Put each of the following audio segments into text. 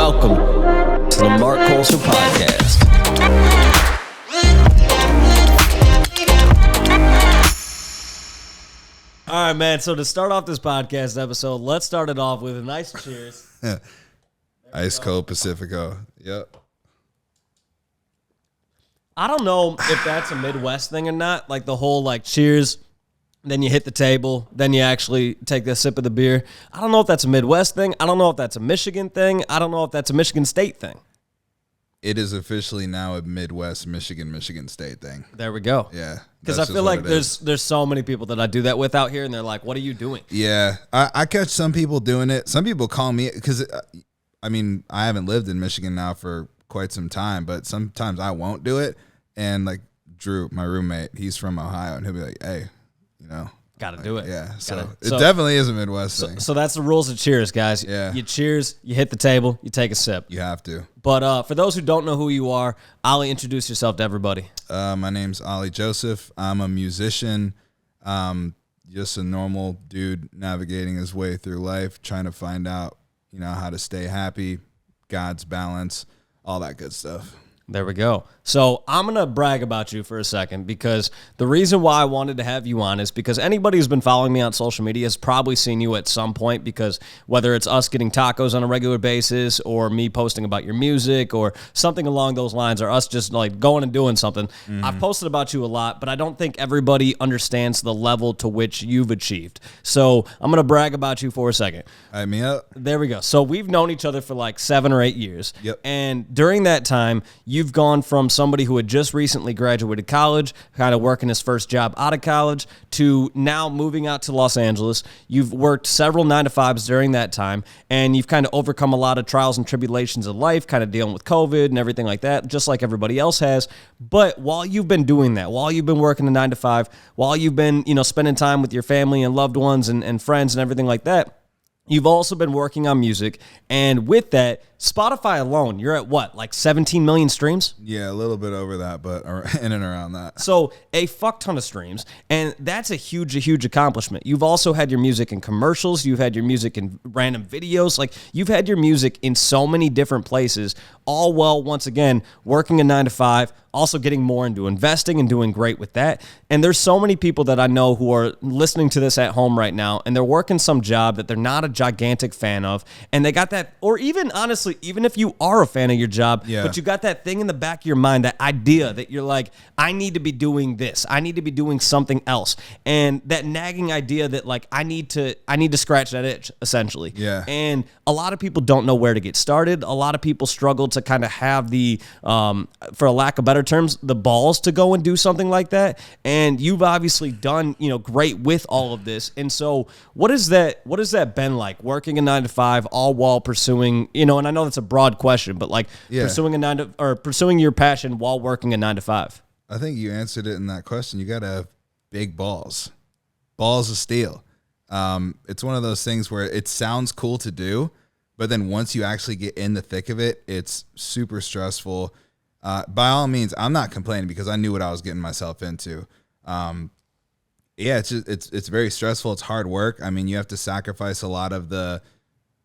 Welcome to the Marc Colcer podcast. All right, man. So to start off this podcast episode, let's start it off with a nice cheers. Ice cold Pacifico. Yep. I don't know if that's a Midwest thing or not. Like the whole cheers, then you hit the table, then you actually take a sip of the beer. I don't know if that's a Midwest thing. I don't know if that's a Michigan thing. I don't know if that's a Michigan State thing. It is officially now a Midwest, Michigan State thing. There we go. Yeah. Because I feel like there's so many people that I do that with out here, and they're like, what are you doing? Yeah. I catch some people doing it. Some people call me, because, I haven't lived in Michigan now for quite some time, but sometimes I won't do it. And Drew, my roommate, he's from Ohio, and he'll be like, hey, Got to do it. Yeah. So it definitely is a Midwest thing. So that's the rules of cheers, guys. Yeah. You cheers, you hit the table, you take a sip. You have to. But for those who don't know who you are, Ollie, introduce yourself to everybody. My name's Ollie Joseph. I'm a musician, just a normal dude navigating his way through life, trying to find out, how to stay happy, God's balance, all that good stuff. There we go. So I'm going to brag about you for a second, because the reason why I wanted to have you on is because anybody who's been following me on social media has probably seen you at some point, because whether it's us getting tacos on a regular basis or me posting about your music or something along those lines, or us just going and doing something, I've posted about you a lot, but I don't think everybody understands the level to which you've achieved. So I'm going to brag about you for a second. Hype me up. There we go. So we've known each other for 7 or 8 years. Yep. And during that time, you've gone from somebody who had just recently graduated college, kind of working his first job out of college, to now moving out to Los Angeles. You've worked several 9-to-5s during that time, and you've kind of overcome a lot of trials and tribulations of life, kind of dealing with COVID and everything like that, just like everybody else has. But while you've been doing that, while you've been working a 9-to-5, while you've been, spending time with your family and loved ones and friends and everything like that, you've also been working on music. And with that, Spotify alone, you're at what, 17 million streams? Yeah, a little bit over that, but in and around that. So a fuck ton of streams, and that's a huge accomplishment. You've also had your music in commercials. You've had your music in random videos. You've had your music in so many different places, all while, once again, working a 9-to-5, also getting more into investing and doing great with that. And there's so many people that I know who are listening to this at home right now, and they're working some job that they're not a gigantic fan of, and they got that, or even honestly, even if you are a fan of your job, but you got that thing in the back of your mind, that idea that you're like, I need to be doing this, I need to be doing something else, and that nagging idea that I need to scratch that itch, essentially. Yeah. And a lot of people don't know where to get started. A lot of people struggle to kind of have the, for a lack of better terms, the balls to go and do something like that. And you've obviously done, great with all of this. And so what has that been like, working a 9-to-5, all while pursuing, and I know that's a broad question, but pursuing your passion while working a 9-to-5? I think you answered it in that question. You got to have big balls of steel. It's one of those things where it sounds cool to do, but then once you actually get in the thick of it, it's super stressful. By all means, I'm not complaining, because I knew what I was getting myself into. It's very stressful. It's hard work. You have to sacrifice a lot of the,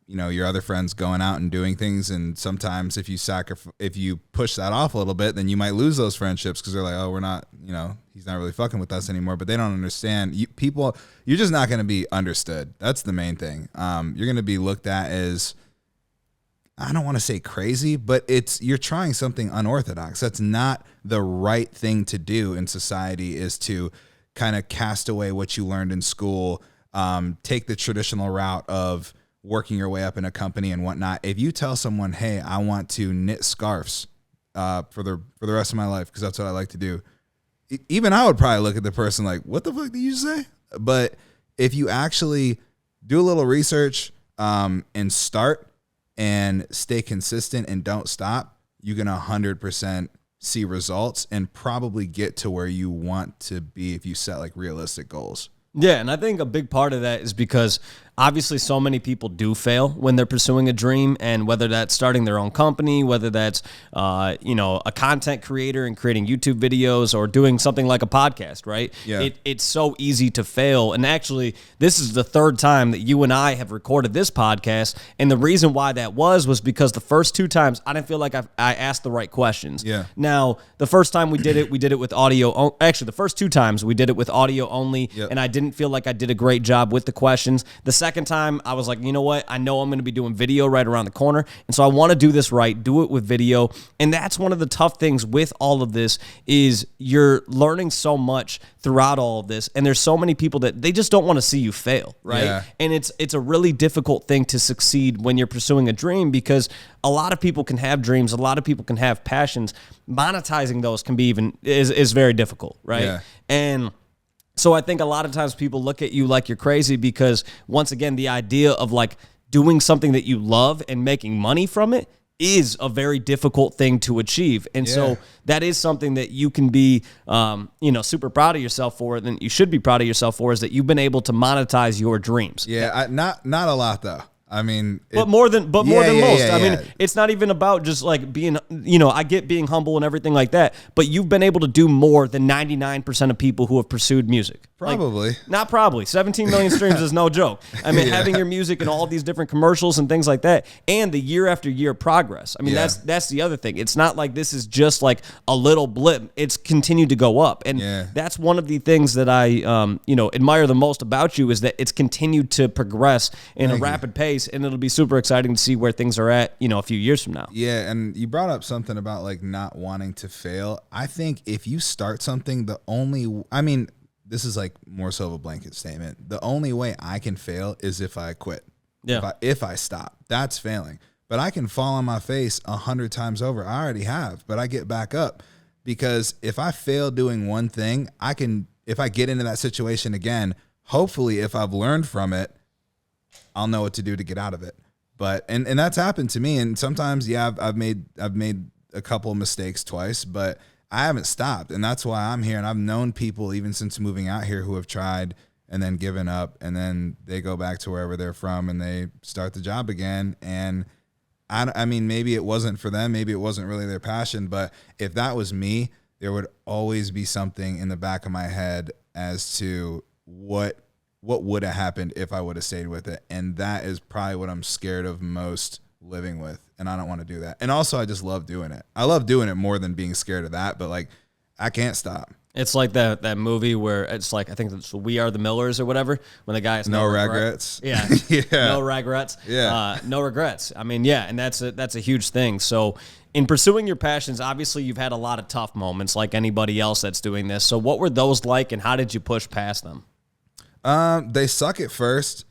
your other friends going out and doing things. And sometimes if you push that off a little bit, then you might lose those friendships, because they're like, oh, we're not, he's not really fucking with us anymore. But they don't understand. You're just not going to be understood. That's the main thing. You're going to be looked at as, I don't want to say crazy, but you're trying something unorthodox. That's not the right thing to do in society, is to kind of cast away what you learned in school, take the traditional route of working your way up in a company and whatnot. If you tell someone, hey, I want to knit scarves for the rest of my life, because that's what I like to do, even I would probably look at the person like, what the fuck did you say? But if you actually do a little research and start and stay consistent and don't stop, you can 100% see results and probably get to where you want to be if you set realistic goals. Yeah, and I think a big part of that is because obviously so many people do fail when they're pursuing a dream, and whether that's starting their own company, whether that's a content creator and creating YouTube videos, or doing something like a podcast, right? Yeah. It's so easy to fail. And actually, this is the third time that you and I have recorded this podcast, and the reason why that was because the first two times I didn't feel like I asked the right questions. Yeah. Now, the first time we did it with audio. Actually, the first two times we did it with audio only, Yep. and I didn't feel like I did a great job with the questions. The second time, I was like, you know what? I know I'm going to be doing video right around the corner, and so I want to do this right, do it with video. And that's one of the tough things with all of this is you're learning so much throughout all of this, and there's so many people that they just don't want to see you fail, right? Yeah. And it's a really difficult thing to succeed when you're pursuing a dream, because a lot of people can have dreams, a lot of people can have passions. Monetizing those can be is very difficult, right? Yeah. And so I think a lot of times people look at you like you're crazy because, once again, the idea of like doing something that you love and making money from it is a very difficult thing to achieve. And so that is something that you can be, super proud of yourself for, and you should be proud of yourself for, is that you've been able to monetize your dreams. Yeah, not a lot though. I mean, But more than most. I mean, yeah. it's not even about just like being, I get being humble and everything like that, but you've been able to do more than 99% of people who have pursued music. Probably. Not probably. 17 million streams is no joke. I mean, having your music in all these different commercials and things like that, and the year after year progress. I mean, that's the other thing. It's not like this is just like a little blip. It's continued to go up. And that's one of the things that I, admire the most about you, is that it's continued to progress in a rapid pace, and it'll be super exciting to see where things are at, a few years from now. Yeah, and you brought up something about like not wanting to fail. I think if you start something, this is like more so of a blanket statement. The only way I can fail is if I quit. Yeah. If I stop, that's failing. But I can fall on my face 100 times over. I already have, but I get back up, because if I fail doing one thing, if I get into that situation again, hopefully if I've learned from it, I'll know what to do to get out of it. But and that's happened to me. And sometimes, I've made a couple of mistakes twice, but I haven't stopped. And that's why I'm here. And I've known people even since moving out here who have tried and then given up, and then they go back to wherever they're from and they start the job again. And I mean, maybe it wasn't for them, maybe it wasn't really their passion, but if that was me, there would always be something in the back of my head as to what would have happened if I would have stayed with it. And that is probably what I'm scared of most living with. And I don't want to do that. And also, I just love doing it. I love doing it more than being scared of that, but like, I can't stop. It's like that movie where it's like, I think it's We Are the Millers or whatever, when the guy has no regrets. Yeah. No regrets. Yeah. No regrets. I mean, yeah. And that's a huge thing. So in pursuing your passions, obviously you've had a lot of tough moments like anybody else that's doing this. So what were those like, and how did you push past them? They suck at first.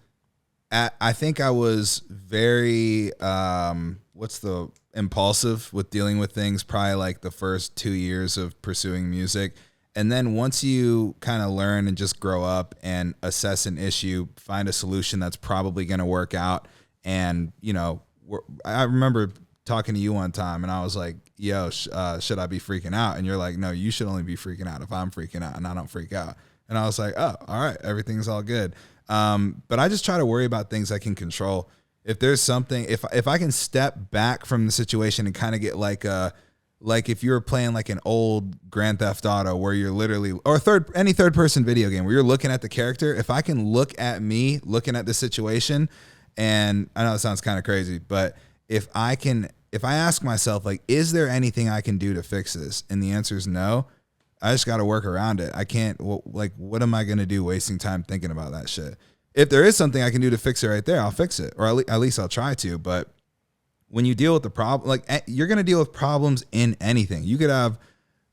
I think I was very, impulsive with dealing with things, probably like the first 2 years of pursuing music. And then once you kind of learn and just grow up and assess an issue, find a solution that's probably going to work out. And, I remember talking to you one time and I was like, yo, should I be freaking out? And you're like, no, you should only be freaking out if I'm freaking out and I don't freak out. And I was like, oh, all right, everything's all good. But I just try to worry about things I can control. If there's something, if I can step back from the situation and kind of get like if you were playing like an old Grand Theft Auto where you're literally, or any third person video game where you're looking at the character, if I can look at me looking at the situation, and I know it sounds kind of crazy, but if I ask myself, like, is there anything I can do to fix this? And the answer is no. I just got to work around it. I can't, what am I going to do wasting time thinking about that shit? If there is something I can do to fix it right there, I'll fix it, or at least I'll try to. But when you deal with the problem, like, you're going to deal with problems in anything. You could have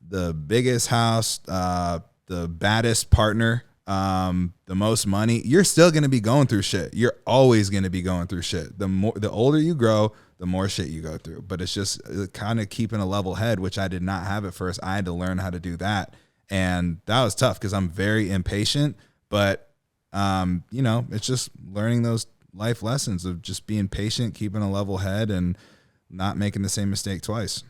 the biggest house, the baddest partner, the most money. You're still going to be going through shit. You're always going to be going through shit. The older you grow, the more shit you go through. But it's just kind of keeping a level head, which I did not have at first. I had to learn how to do that. And that was tough because I'm very impatient. But, it's just learning those life lessons of just being patient, keeping a level head, and not making the same mistake twice.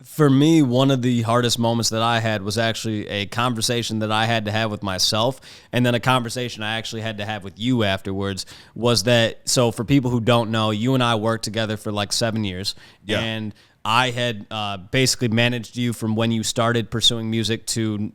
For me, one of the hardest moments that I had was actually a conversation that I had to have with myself, and then a conversation I actually had to have with you afterwards. Was that, so for people who don't know, you and I worked together for like 7 years, and I had basically managed you from when you started pursuing music to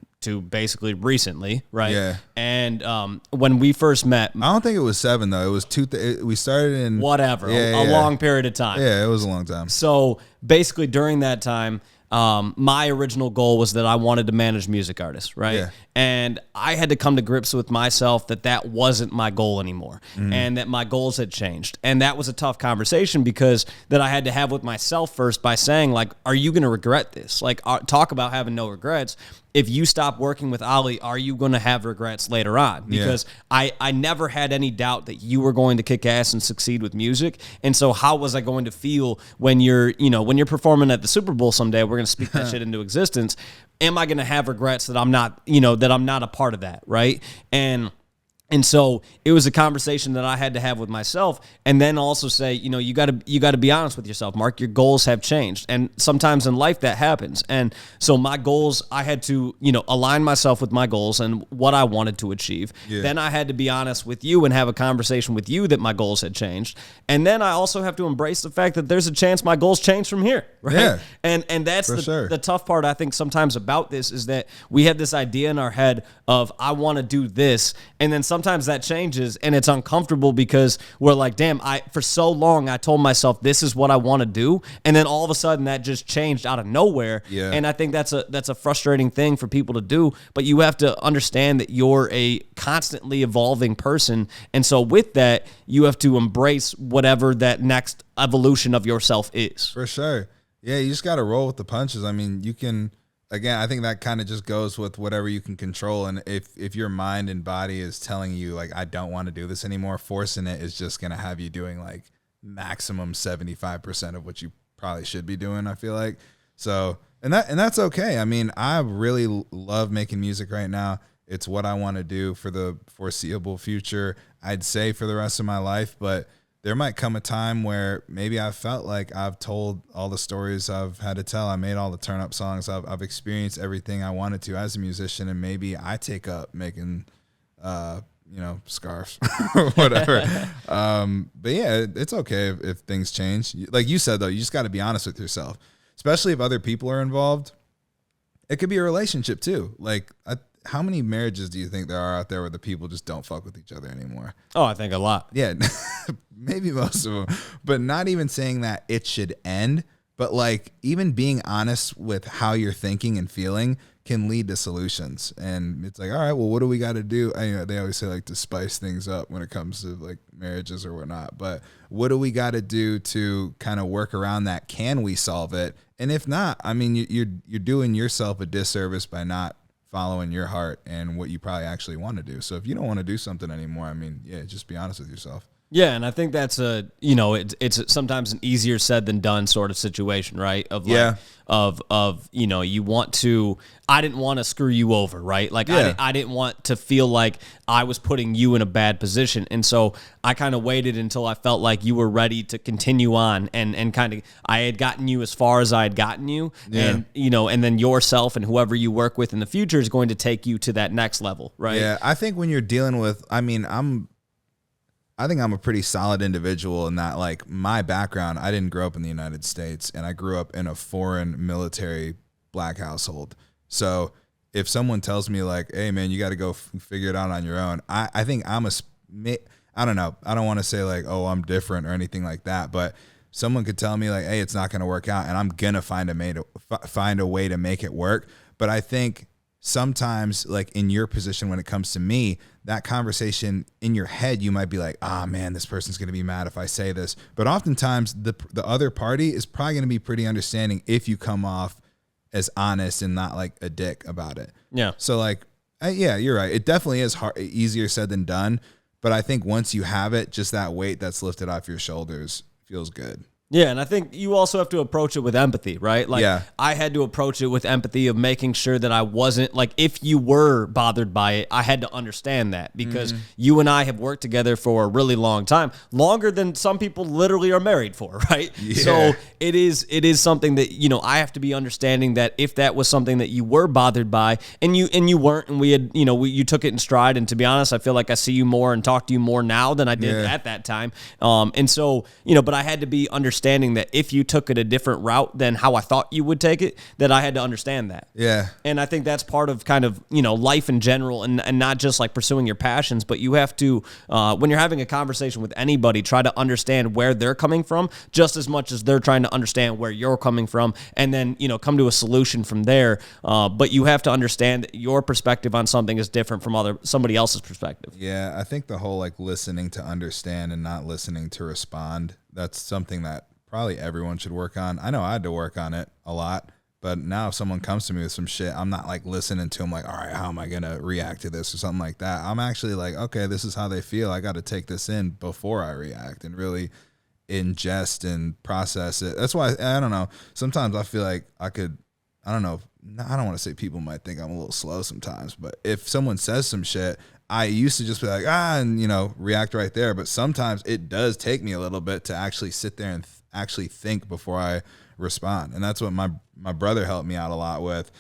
basically recently, right? Yeah. And when we first met, I don't think it was 7 though. It was we started in whatever, a long period of time. Yeah, it was a long time. So basically during that time, my original goal was that I wanted to manage music artists, right? Yeah. And I had to come to grips with myself that wasn't my goal anymore, and that my goals had changed. And that was a tough conversation because that I had to have with myself first by saying, like, are you going to regret this? Like, talk about having no regrets. If you stop working with Ollie, are you going to have regrets later on? Because I never had any doubt that you were going to kick ass and succeed with music. And so how was I going to feel when you're performing at the Super Bowl someday? We're going to speak that shit into existence. Am I going to have regrets that I'm not a part of that, right? And so it was a conversation that I had to have with myself, and then also say, you got to be honest with yourself, Marc. Your goals have changed, and sometimes in life that happens. And so my goals, I had to, align myself with my goals and what I wanted to achieve. Yeah. Then I had to be honest with you and have a conversation with you that my goals had changed. And then I also have to embrace the fact that there's a chance my goals change from here, right? Yeah. And that's the tough part, I think, sometimes about this is that we have this idea in our head of I want to do this, and then sometimes that changes and it's uncomfortable because we're like, damn, for so long I told myself this is what I want to do, and then all of a sudden that just changed out of nowhere. Yeah. And I think that's a frustrating thing for people to do, but you have to understand that you're a constantly evolving person, and so with that you have to embrace whatever that next evolution of yourself is. For sure. Yeah, you just got to roll with the punches. I mean, you can, again, I think that kind of just goes with whatever you can control. And if your mind and body is telling you, like, I don't want to do this anymore, forcing it is just going to have you doing, like, maximum 75% of what you probably should be doing, I feel like. So, and that's okay. I mean, I really love making music right now. It's what I want to do for the foreseeable future, I'd say for the rest of my life. But there might come a time where maybe I felt like I've told all the stories I've had to tell. I made all the turn up songs. I've experienced everything I wanted to as a musician, and maybe I take up making, scarves or whatever. But yeah, it's okay if things change. Like you said, though, you just got to be honest with yourself, especially if other people are involved. It could be a relationship too. Like, how many marriages do you think there are out there where the people just don't fuck with each other anymore? Oh, I think a lot. Yeah, maybe most of them. But not even saying that it should end, but like even being honest with how you're thinking and feeling can lead to solutions. And it's like, all right, well, what do we got to do? They always say like to spice things up when it comes to like marriages or whatnot. But what do we got to do to kind of work around that? Can we solve it? And if not, I mean, you're doing yourself a disservice by not following your heart and what you probably actually want to do. So if you don't want to do something anymore, I mean, yeah, just be honest with yourself. Yeah, and I think that's it's sometimes an easier said than done sort of situation, right? Of like, you want to, I didn't want to screw you over, right? Like I didn't want to feel like I was putting you in a bad position, and so I kind of waited until I felt like you were ready to continue on, and kind of I had gotten you as far as I had gotten you, and and then yourself and whoever you work with in the future is going to take you to that next level, right? Yeah, I think when you're dealing with, I think I'm a pretty solid individual in that, like, my background, I didn't grow up in the United States, and I grew up in a foreign military black household. So if someone tells me like, hey man, you got to go figure it out on your own, I think I don't know. I don't want to say like, oh, I'm different or anything like that, but someone could tell me like, hey, it's not going to work out, and I'm going to find a way to make it work. But I think sometimes, like in your position when it comes to me, that conversation in your head, you might be like, ah, man, this person's going to be mad if I say this. But oftentimes the other party is probably going to be pretty understanding if you come off as honest and not like a dick about it. Yeah. So like, yeah, you're right. It definitely is easier said than done. But I think once you have it, just that weight that's lifted off your shoulders feels good. Yeah, and I think you also have to approach it with empathy, right? Like, Yeah. I had to approach it with empathy of making sure that I wasn't, like, if you were bothered by it, I had to understand that because you and I have worked together for a really long time, longer than some people literally are married for, right? Yeah. So it is something that, you know, I have to be understanding that if that was something that you were bothered by and you weren't, and we had, you know, you took it in stride. And to be honest, I feel like I see you more and talk to you more now than I did at that time. And so, you know, but I had to be understanding that if you took it a different route than how I thought you would take it, that I had to understand that. Yeah. And I think that's part of kind of, you know, life in general, and not just like pursuing your passions, but you have to, when you're having a conversation with anybody, try to understand where they're coming from just as much as they're trying to understand where you're coming from, and then, you know, come to a solution from there. But you have to understand that your perspective on something is different from somebody else's perspective. Yeah, I think the whole like listening to understand and not listening to respond, that's something that probably everyone should work on. I know I had to work on it a lot, but now if someone comes to me with some shit, I'm not like listening to them like, all right, how am I going to react to this or something like that? I'm actually like, okay, this is how they feel. I got to take this in before I react and really ingest and process it. That's why, I don't know, sometimes I feel like I don't know, I don't want to say people might think I'm a little slow sometimes, but if someone says some shit, I used to just be like, and, you know, react right there. But sometimes it does take me a little bit to actually sit there and actually think before I respond. And that's what my brother helped me out a lot with.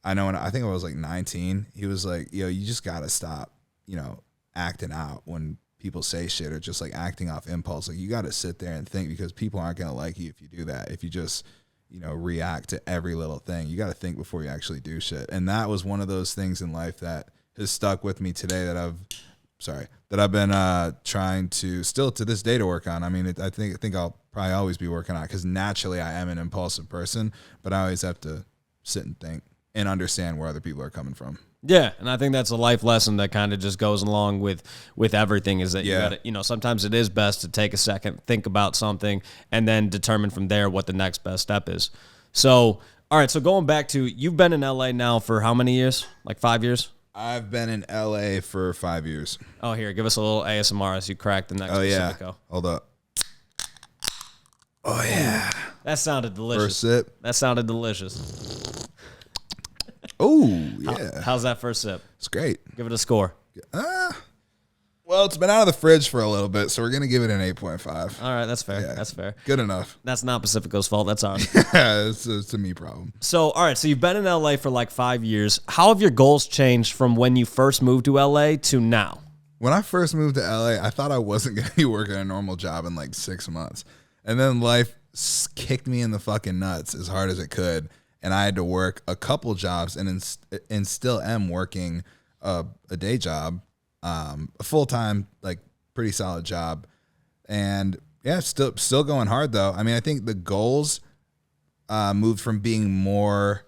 I know, I think I was like 19. He was like, yo, you just got to stop, you know, acting out when people say shit or just like acting off impulse. Like, you got to sit there and think, because people aren't going to like you if you do that. If you just, you know, react to every little thing, you got to think before you actually do shit. And that was one of those things in life that has stuck with me today that I've been trying to still to this day to work on. I mean, I think I'll probably always be working on it because naturally I am an impulsive person, but I always have to sit and think and understand where other people are coming from. Yeah, and I think that's a life lesson that kind of just goes along with everything, is that you got to, you know, sometimes it is best to take a second, think about something, and then determine from there what the next best step is. So, all right, so going back to, you've been in LA now for how many years? Like 5 years? I've been in LA for 5 years. Oh, here, give us a little ASMR as you crack the next Pacifico. Yeah. Hold up. Oh, yeah. That sounded delicious. First sip. That sounded delicious. Oh, yeah. How's that first sip? It's great. Give it a score. Well, it's been out of the fridge for a little bit, so we're going to give it an 8.5. All right, that's fair. Yeah. That's fair. Good enough. That's not Pacifico's fault. That's ours. Yeah, it's a me problem. So, all right, so you've been in LA for like 5 years. How have your goals changed from when you first moved to LA to now? When I first moved to LA, I thought I wasn't going to be working a normal job in like 6 months. And then life kicked me in the fucking nuts as hard as it could. And I had to work a couple jobs and still am working a day job, a full-time, like pretty solid job. And yeah, still going hard though. I mean, I think the goals moved from being more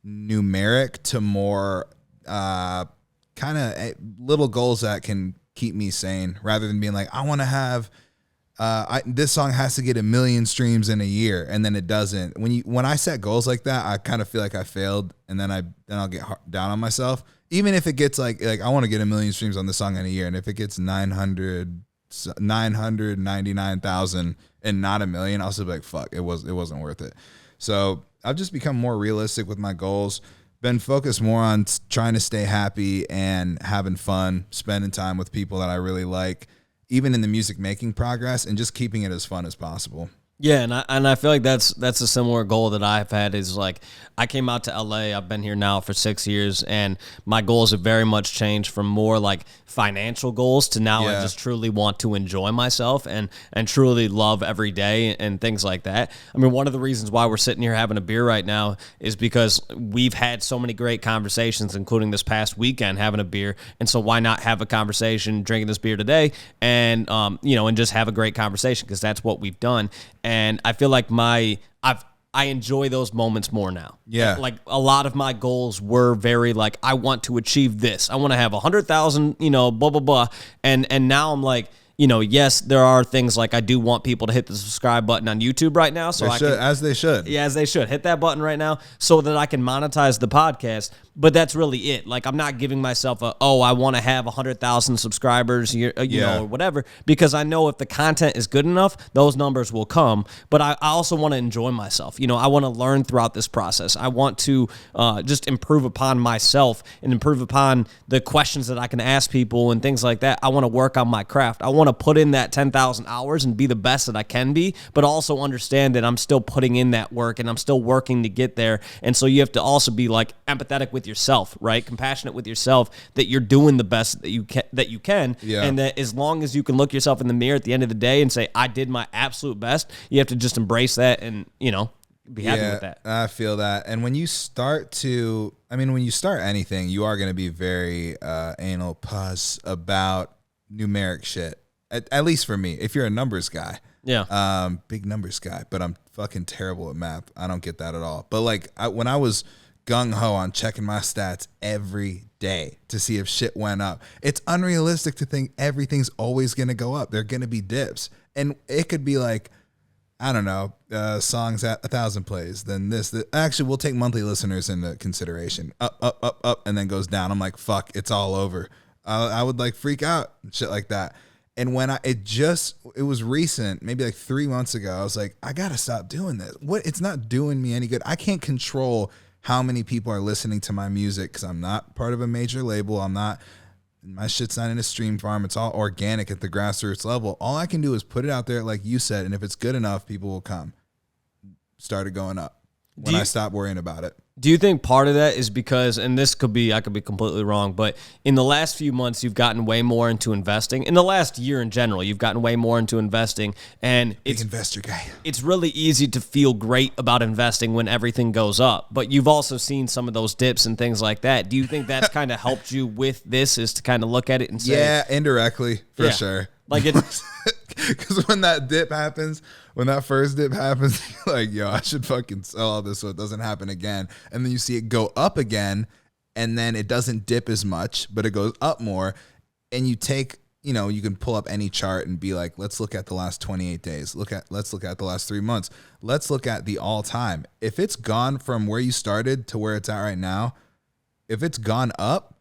numeric to more kind of little goals that can keep me sane, rather than being like, I want to have this song has to get 1 million streams in a year, and then it doesn't. When I set goals like that, I kind of feel like I failed, and then I'll get down on myself. Even if it gets like I want to get 1 million streams on this song in a year, and if it gets 999,000 and not 1 million, I'll still be like, fuck, it wasn't worth it. So I've just become more realistic with my goals. Been focused more on trying to stay happy and having fun, spending time with people that I really like, even in the music making progress, and just keeping it as fun as possible. Yeah, and I feel like that's a similar goal that I've had, is like, I came out to LA, I've been here now for 6 years, and my goals have very much changed from more like financial goals to now I just truly want to enjoy myself and truly love every day and things like that. I mean, one of the reasons why we're sitting here having a beer right now is because we've had so many great conversations, including this past weekend having a beer, and so why not have a conversation drinking this beer today and and just have a great conversation, because that's what we've done. And I feel like I enjoy those moments more now. Yeah. Like a lot of my goals were very like, I want to achieve this. I want to have 100,000, blah, blah, blah. And now I'm like, yes, there are things like I do want people to hit the subscribe button on YouTube right now. So as they should. Yeah, as they should. Hit that button right now so that I can monetize the podcast. But that's really it. Like, I'm not giving myself I want to have 100,000 subscribers, you know, or whatever, because I know if the content is good enough, those numbers will come. But I also want to enjoy myself. You know, I want to learn throughout this process. I want to just improve upon myself and improve upon the questions that I can ask people and things like that. I want to work on my craft. I want to put in that 10,000 hours and be the best that I can be, but also understand that I'm still putting in that work and I'm still working to get there. And so you have to also be like empathetic with yourself, right? Compassionate with yourself, that you're doing the best that you can, and that as long as you can look yourself in the mirror at the end of the day and say, I did my absolute best, you have to just embrace that and, you know, be happy with that. I feel that. And when you start anything, you are going to be very anal pus about numeric shit. At least for me, if you're a numbers guy. Yeah. Big numbers guy, but I'm fucking terrible at math. I don't get that at all. But like when I was gung-ho on checking my stats every day to see if shit went up, it's unrealistic to think everything's always going to go up. There are going to be dips. And it could be like, I don't know, songs at 1,000 plays, then actually we'll take monthly listeners into consideration. Up, and then goes down. I'm like, fuck, it's all over. I would like freak out and shit like that. And when it was recent, maybe like 3 months ago, I was like, I gotta stop doing this. It's not doing me any good. I can't control how many people are listening to my music because I'm not part of a major label. My shit's not in a stream farm. It's all organic at the grassroots level. All I can do is put it out there, like you said, and if it's good enough, people will come. Started going up when I stopped worrying about it. Do you think part of that is because, and I could be completely wrong, but in the last few months, you've gotten way more into investing. In the last year in general, you've gotten way more into investing. And Big investor guy. It's really easy to feel great about investing when everything goes up. But you've also seen some of those dips and things like that. Do you think that's kind of helped you with this, is to kind of look at it and say... Yeah, indirectly, for sure. Like it's... Because when that first dip happens, you're like, yo, I should fucking sell all this so it doesn't happen again. And then you see it go up again, and then it doesn't dip as much, but it goes up more. And you take, you can pull up any chart and be like, let's look at the last 28 days. Let's look at the last 3 months. Let's look at the all time. If it's gone from where you started to where it's at right now, if it's gone up,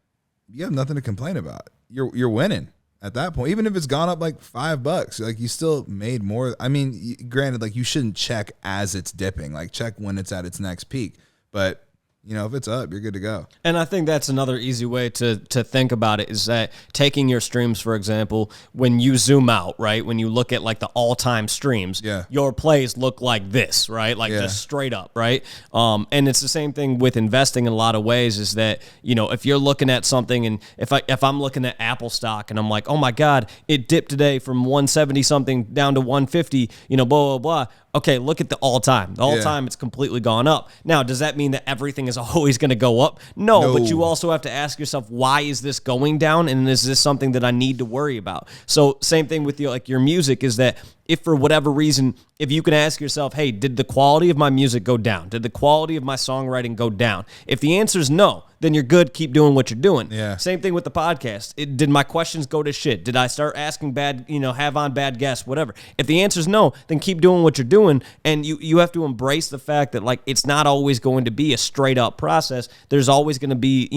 you have nothing to complain about. You're winning. At that point, even if it's gone up like $5, like you still made more. I mean, granted, like you shouldn't check as it's dipping, like check when it's at its next peak. But if it's up, you're good to go. And I think that's another easy way to think about it, is that taking your streams, for example, when you zoom out, right? When you look at like the all-time streams, your plays look like this, right? Like just straight up, right? And it's the same thing with investing in a lot of ways, is that, if you're looking at something, and if I'm looking at Apple stock and I'm like, oh my God, it dipped today from 170 something down to 150, blah, blah, blah. Okay, look at the all-time. The all-time, it's completely gone up. Now, does that mean that everything is always going to go up? No, but you also have to ask yourself, why is this going down, and is this something that I need to worry about? So same thing with your music, is that if for whatever reason, if you can ask yourself, hey, did the quality of my music go down? Did the quality of my songwriting go down? If the answer is no, then you're good. Keep doing what you're doing. Yeah. Same thing with the podcast. Did my questions go to shit? Did I start asking have on bad guests, whatever? If the answer is no, then keep doing what you're doing. And you have to embrace the fact that like it's not always going to be a straight up process. There's always going to be,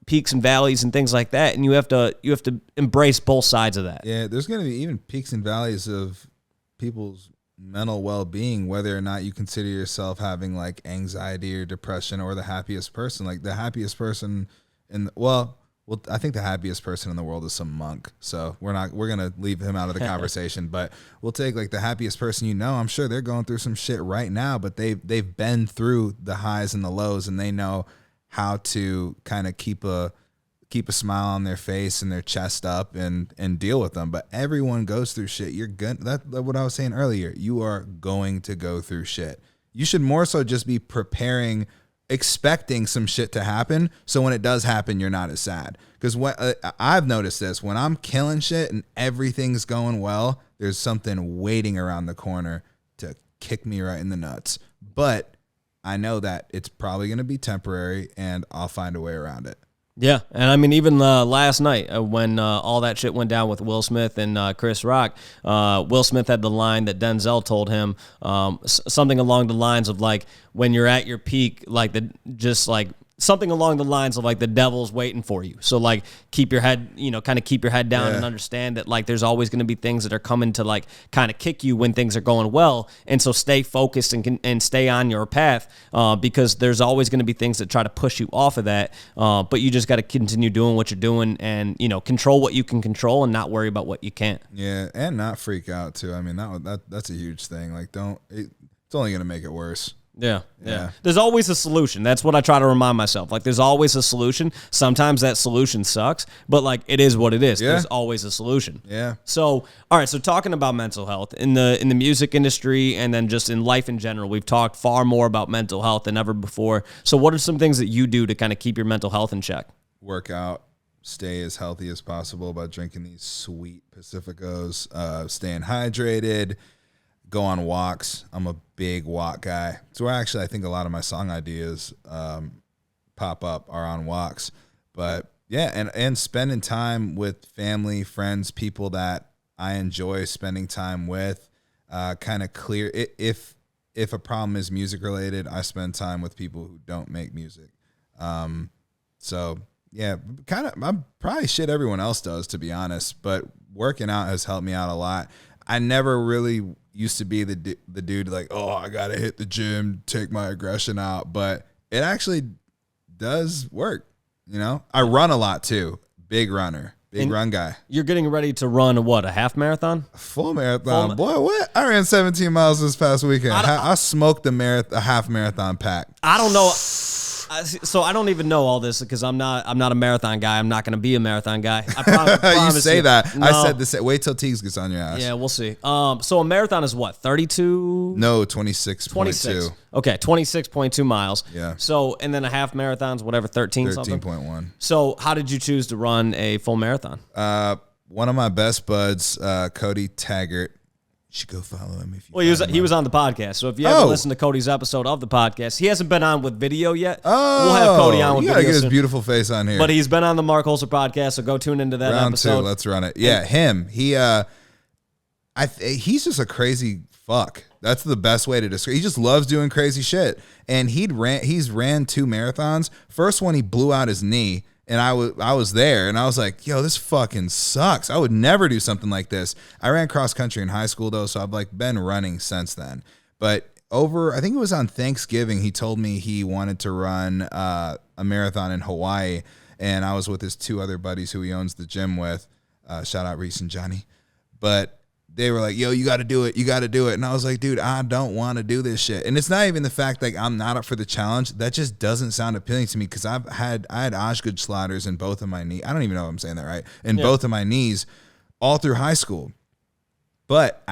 peaks and valleys and things like that. And you have to embrace both sides of that. Yeah, there's going to be even peaks and valleys of people's mental well-being, whether or not you consider yourself having like anxiety or depression or the happiest person. Like the happiest person I think the happiest person in the world is some monk. So we're going to leave him out of the conversation, but we'll take like the happiest person, I'm sure they're going through some shit right now, but they've been through the highs and the lows, and they know how to kind of keep a smile on their face and their chest up and deal with them. But everyone goes through shit. You're good. That's what I was saying earlier. You are going to go through shit. You should more so just be preparing, expecting some shit to happen, so when it does happen, you're not as sad. Because I've noticed this, when I'm killing shit and everything's going well, there's something waiting around the corner to kick me right in the nuts. But I know that it's probably going to be temporary, and I'll find a way around it. Yeah, and I mean, even last night when all that shit went down with Will Smith and Chris Rock, Will Smith had the line that Denzel told him, something along the lines of like, when you're at your peak, like something along the lines of like the devil's waiting for you. So like keep your head, kind of keep your head down and understand that like there's always going to be things that are coming to like kind of kick you when things are going well. And so stay focused and stay on your path because there's always going to be things that try to push you off of that. But you just got to continue doing what you're doing and, control what you can control and not worry about what you can't. Yeah. And not freak out too. I mean, that's a huge thing. Like it's only going to make it worse. Yeah. There's always a solution. That's what I try to remind myself. Like, there's always a solution. Sometimes that solution sucks, but like, it is what it is. Yeah. There's always a solution. Yeah. So, all right. So, talking about mental health in the music industry and then just in life in general, we've talked far more about mental health than ever before. So, what are some things that you do to kind of keep your mental health in check? Work out. Stay as healthy as possible by drinking these sweet Pacificos. Staying hydrated. Go on walks. I'm a big walk guy. It's where actually I think a lot of my song ideas pop up are on walks. But yeah, and spending time with family, friends, people that I enjoy spending time with. Kind of clear if a problem is music related, I spend time with people who don't make music. So yeah, kind of I probably shit everyone else does, to be honest. But working out has helped me out a lot. I never really used to be the dude like, oh, I got to hit the gym, take my aggression out. But it actually does work. I run a lot too. Big runner, run guy. You're getting ready to run a half marathon? Full marathon. Boy, what? I ran 17 miles this past weekend. I smoked a half marathon pack. I don't know. So I don't even know all this because I'm not a marathon guy. I'm not going to be a marathon guy. I promise you say that. No. I said this. Wait till Teagues gets on your ass. Yeah, we'll see. So a marathon is what, 32? No, 26.2. 26. Okay, 26.2 miles. Yeah. So, and then a half marathon's whatever, 13 something? 13.1. So how did you choose to run a full marathon? One of my best buds, Cody Taggart. You should go follow him if you. Well, he was on the podcast, so if you ever listen to Cody's episode of the podcast, he hasn't been on with video yet. Oh, we'll have Cody on with video. You gotta get his beautiful face on here. But he's been on the Marc Colcer podcast, so go tune into that episode. Round 2, let's run it. Yeah, him. He's just a crazy fuck. That's the best way to describe. He just loves doing crazy shit, and he's ran 2 marathons. First one, he blew out his knee. And I was there, and I was like, yo, this fucking sucks. I would never do something like this. I ran cross country in high school, though, so I've been running since then. But I think it was on Thanksgiving, he told me he wanted to run a marathon in Hawaii, and I was with his 2 other buddies who he owns the gym with. Shout out Reese and Johnny. But they were like, yo, you got to do it. You got to do it. And I was like, dude, I don't want to do this shit. And it's not even the fact like I'm not up for the challenge. That just doesn't sound appealing to me because I had Osgood sliders in both of my knees. I don't even know if I'm saying that right. In both of my knees all through high school. But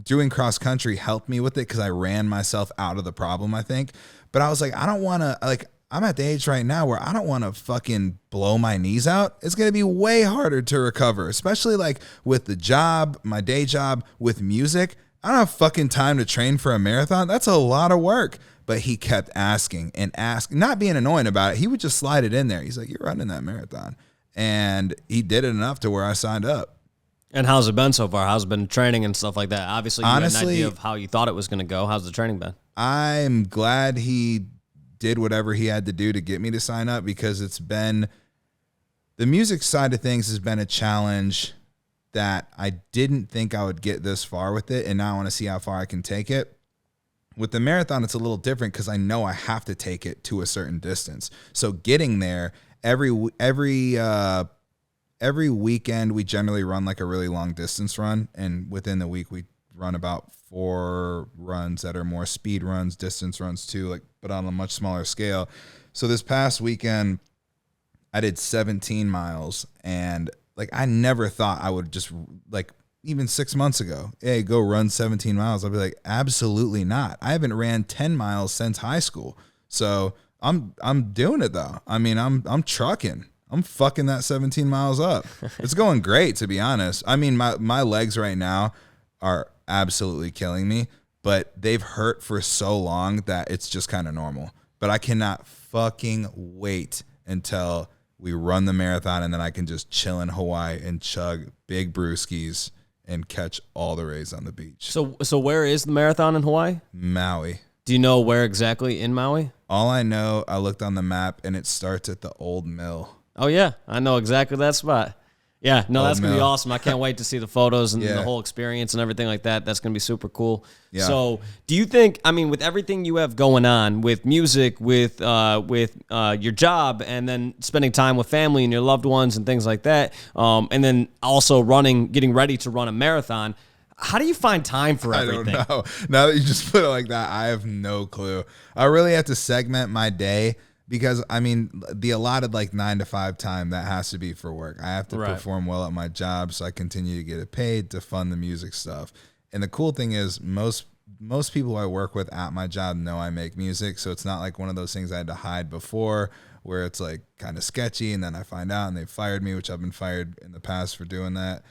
doing cross country helped me with it because I ran myself out of the problem, I think. But I was like, I don't want to, I'm at the age right now where I don't want to fucking blow my knees out. It's going to be way harder to recover, especially with the job, my day job, with music. I don't have fucking time to train for a marathon. That's a lot of work. But he kept asking, not being annoying about it. He would just slide it in there. He's like, you're running that marathon. And he did it enough to where I signed up. And how's it been so far? How's it been training and stuff like that? Obviously, you had an idea of how you thought it was going to go. How's the training been? I'm glad he did whatever he had to do to get me to sign up because the music side of things has been a challenge that I didn't think I would get this far with it. And now I want to see how far I can take it. With the marathon, it's a little different because I know I have to take it to a certain distance. So getting there every weekend, we generally run like a really long distance run. And within the week, we run about 4 runs that are more speed runs, distance runs too, but on a much smaller scale. So this past weekend, I did 17 miles, and I never thought I would just even 6 months ago, hey, go run 17 miles. I'll be like, absolutely not. I haven't ran 10 miles since high school, so I'm doing it though. I mean, I'm trucking. I'm fucking that 17 miles up. It's going great, to be honest. I mean, my legs right now are absolutely killing me, but they've hurt for so long that it's just kind of normal. But I cannot fucking wait until we run the marathon and then I can just chill in Hawaii and chug big brewskis and catch all the rays on the beach. So where is the marathon in Hawaii? Maui. Do you know where exactly in Maui? All I know, I looked on the map, and it starts at the old mill. Oh, yeah. I know exactly that spot. Yeah, no, that's going to be mill. awesome. I can't wait to see the photos and Yeah. the whole experience and everything like that. That's going to be super cool. Yeah. So do you think, I mean, with everything you have going on, with music, with your job, and then spending time with family and your loved ones and things like that, and then also getting ready to run a marathon, how do you find time for everything? I don't know. Now that you just put it like that, I have no clue. I really have to segment my day because, I mean, the allotted like 9 to 5 time, that has to be for work. I have to perform well at my job so I continue to get it paid to fund the music stuff. And the cool thing is most people I work with at my job know I make music. So it's not like one of those things I had to hide before where it's like kind of sketchy and then I find out and they fired me, which I've been fired in the past for doing that.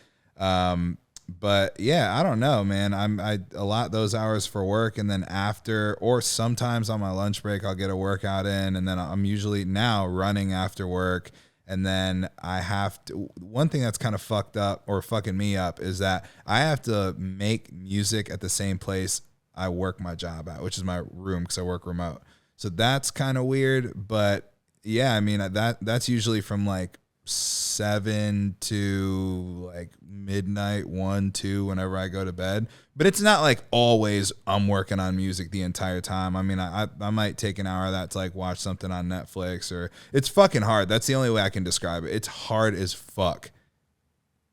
But yeah, I don't know, man. I allot those hours for work, and then after, or sometimes on my lunch break, I'll get a workout in, and then I'm usually now running after work. And then I have to, one thing that's kind of fucked up or fucking me up is that I have to make music at the same place I work my job at, which is my room because I work remote. So that's kind of weird. But yeah, I mean, that's usually from like 7 to like midnight, 1, 2, whenever I go to bed. But it's not like always I'm working on music the entire time. I mean, I might take an hour of that to like watch something on Netflix, or it's fucking hard. That's the only way I can describe it. It's hard as fuck.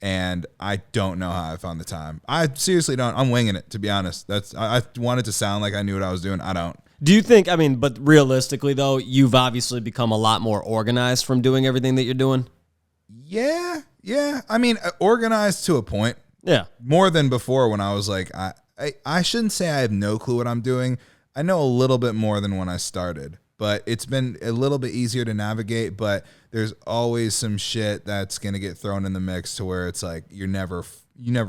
And I don't know how I found the time. I seriously don't. I'm winging it, to be honest. I wanted to sound like I knew what I was doing. I don't. Do you think, I mean, but realistically though, you've obviously become a lot more organized from doing everything that you're doing? Yeah. I mean, organized to a point. Yeah. More than before when I was like, I shouldn't say I have no clue what I'm doing. I know a little bit more than when I started, but it's been a little bit easier to navigate, but there's always some shit that's going to get thrown in the mix to where it's like you never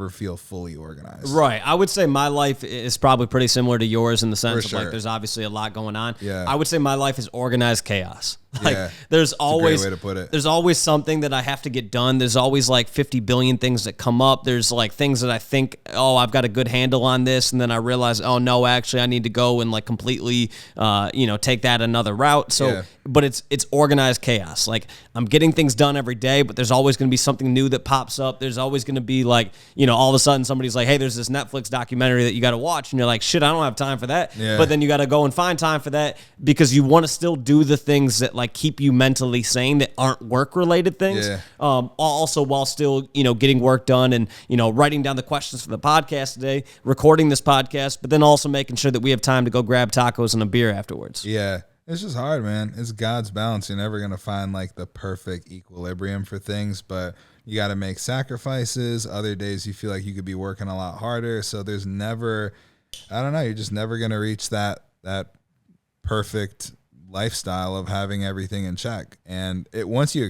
feel fully organized. Right. I would say my life is probably pretty similar to yours in the sense of sure. like there's obviously a lot going on. Yeah. I would say my life is organized chaos. Like Yeah. there's always a great way to put it. There's always something that I have to get done. There's always like 50 billion things that come up. There's like things that I think, oh, I've got a good handle on this, and then I realize, oh no, actually I need to go and like completely take that another route. So Yeah. but it's organized chaos. Like I'm getting things done every day, but there's always going to be something new that pops up. There's always going to be like, all of a sudden somebody's like, hey, there's this Netflix documentary that you got to watch. And you're like, shit, I don't have time for that. Yeah. But then you got to go and find time for that because you want to still do the things that like keep you mentally sane that aren't work related things. Yeah. Also while still, getting work done and, writing down the questions for the podcast today, recording this podcast, but then also making sure that we have time to go grab tacos and a beer afterwards. Yeah. It's just hard, man. It's God's balance. You're never going to find like the perfect equilibrium for things, but you got to make sacrifices. Other days you feel like you could be working a lot harder. So there's never, I don't know, you're just never going to reach that perfect lifestyle of having everything in check. And once you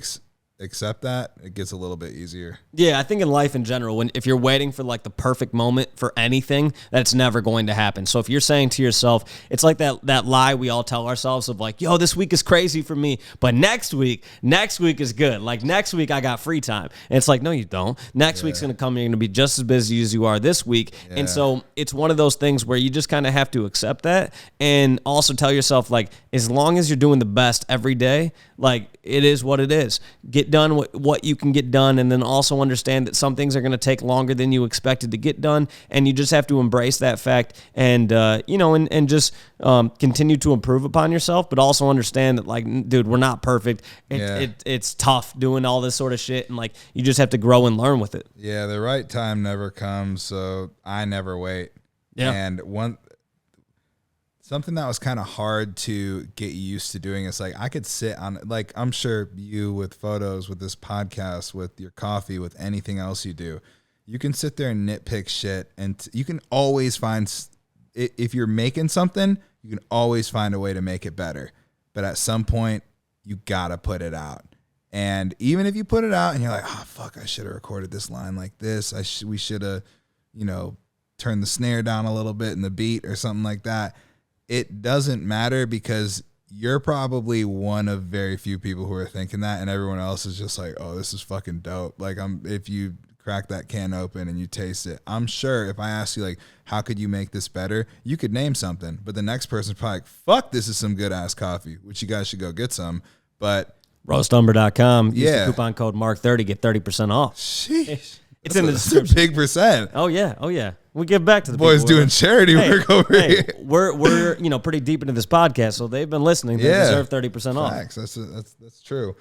accept that, it gets a little bit easier. Yeah, I think in life in general, if you're waiting for like the perfect moment for anything, that's never going to happen. So if you're saying to yourself, it's like that lie we all tell ourselves of like, yo, this week is crazy for me, but next week is good. Like next week I got free time. And it's like, no, you don't. Next week's going to come, you're going to be just as busy as you are this week. Yeah. And so it's one of those things where you just kind of have to accept that and also tell yourself like, as long as you're doing the best every day, like it is what it is. Get done what you can get done, and then also understand that some things are going to take longer than you expected to get done, and you just have to embrace that fact and and just continue to improve upon yourself, but also understand that like, dude, we're not perfect. It's tough doing all this sort of shit, and like you just have to grow and learn with it. Yeah, the right time never comes, so I never wait. Yeah. And something that was kind of hard to get used to doing is like I could sit on, like I'm sure you with photos, with this podcast, with your coffee, with anything else you do, you can sit there and nitpick shit, and you can always find, if you're making something, you can always find a way to make it better. But at some point, you gotta put it out. And even if you put it out and you're like, oh fuck, I should have recorded this line like this. We should have, turned the snare down a little bit in the beat or something like that. It doesn't matter because you're probably one of very few people who are thinking that, and everyone else is just like, oh, this is fucking dope. Like if you crack that can open and you taste it, I'm sure if I ask you, like, how could you make this better? You could name something, but the next person's probably like, fuck, this is some good ass coffee, which you guys should go get some. But roastumber.com. Use Yeah. the coupon code Marc30, get 30% off. sheesh. It's in the That's a description. big percent. Oh yeah. We give back to the Boys people. doing charity work over here. We're pretty deep into this podcast, so they've been listening. They deserve 30% off. Facts. That's true.